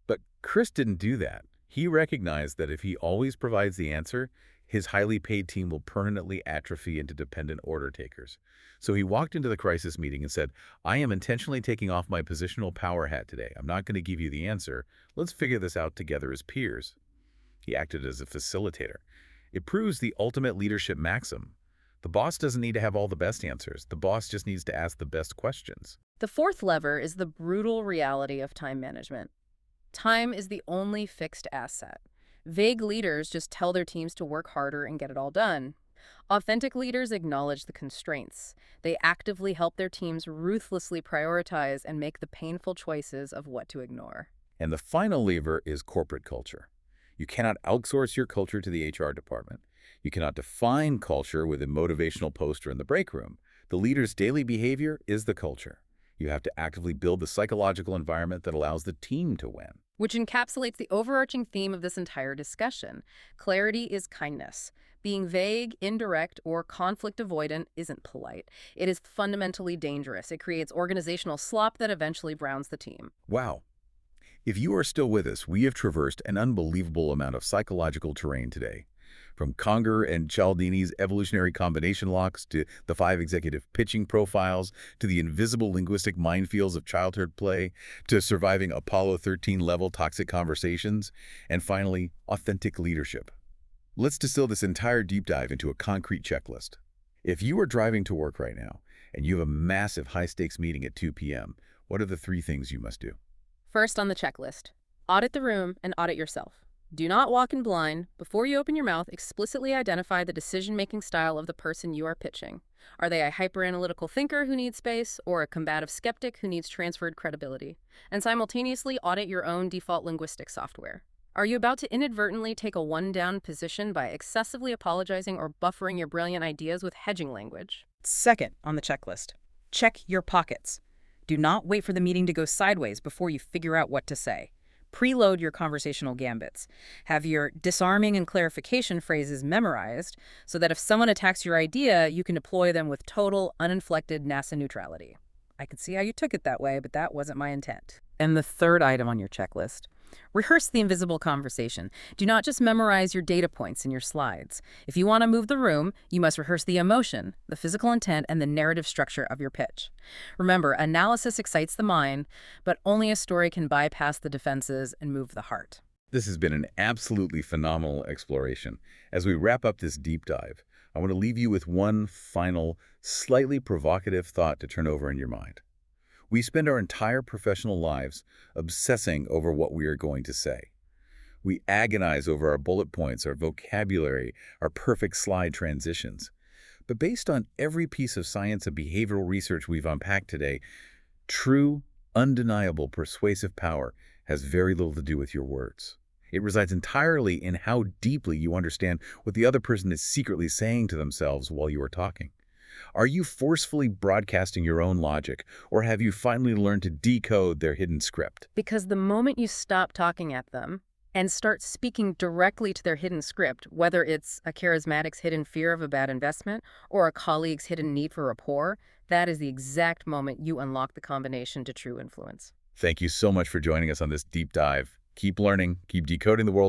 But Chris didn't do that. He recognized that if he always provides the answer, his highly paid team will permanently atrophy into dependent order takers. So he walked into the crisis meeting and said, I am intentionally taking off my positional power hat today. I'm not going to give you the answer. Let's figure this out together as peers. He acted as a facilitator. It proves the ultimate leadership maxim. The boss doesn't need to have all the best answers. The boss just needs to ask the best questions. The fourth lever is the brutal reality of time management. Time is the only fixed asset. Vague leaders just tell their teams to work harder and get it all done. Authentic leaders acknowledge the constraints. They actively help their teams ruthlessly prioritize and make the painful choices of what to ignore. And the final lever is corporate culture. You cannot outsource your culture to the HR department. You cannot define culture with a motivational poster in the break room. The leader's daily behavior is the culture. You have to actively build the psychological environment that allows the team to win. Which encapsulates the overarching theme of this entire discussion. Clarity is kindness. Being vague, indirect, or conflict avoidant isn't polite. It is fundamentally dangerous. It creates organizational slop that eventually browns the team. Wow. If you are still with us, we have traversed an unbelievable amount of psychological terrain today. From Conger and Cialdini's evolutionary combination locks to the 5 executive pitching profiles to the invisible linguistic minefields of childhood play to surviving Apollo 13-level toxic conversations, and finally, authentic leadership. Let's distill this entire deep dive into a concrete checklist. If you are driving to work right now and you have a massive high-stakes meeting at 2 p.m., what are the 3 things you must do? First on the checklist, audit the room and audit yourself. Do not walk in blind. Before you open your mouth, explicitly identify the decision-making style of the person you are pitching. Are they a hyper-analytical thinker who needs space, or a combative skeptic who needs transferred credibility? And simultaneously audit your own default linguistic software. Are you about to inadvertently take a one-down position by excessively apologizing or buffering your brilliant ideas with hedging language? Second on the checklist, check your pockets. Do not wait for the meeting to go sideways before you figure out what to say. Preload your conversational gambits. Have your disarming and clarification phrases memorized so that if someone attacks your idea, you can deploy them with total, uninflected NASA neutrality. I could see how you took it that way, but that wasn't my intent. And the third item on your checklist, rehearse the invisible conversation. Do not just memorize your data points in your slides. If you want to move the room, you must rehearse the emotion, the physical intent, and the narrative structure of your pitch. Remember, analysis excites the mind, but only a story can bypass the defenses and move the heart. This has been an absolutely phenomenal exploration. As we wrap up this deep dive, I want to leave you with one final, slightly provocative thought to turn over in your mind. We spend our entire professional lives obsessing over what we are going to say. We agonize over our bullet points, our vocabulary, our perfect slide transitions. But based on every piece of science and behavioral research we've unpacked today, true, undeniable persuasive power has very little to do with your words. It resides entirely in how deeply you understand what the other person is secretly saying to themselves while you are talking. Are you forcefully broadcasting your own logic, or have you finally learned to decode their hidden script? Because the moment you stop talking at them and start speaking directly to their hidden script, whether it's a charismatic's hidden fear of a bad investment or a colleague's hidden need for rapport, that is the exact moment you unlock the combination to true influence. Thank you so much for joining us on this deep dive. Keep learning, keep decoding the world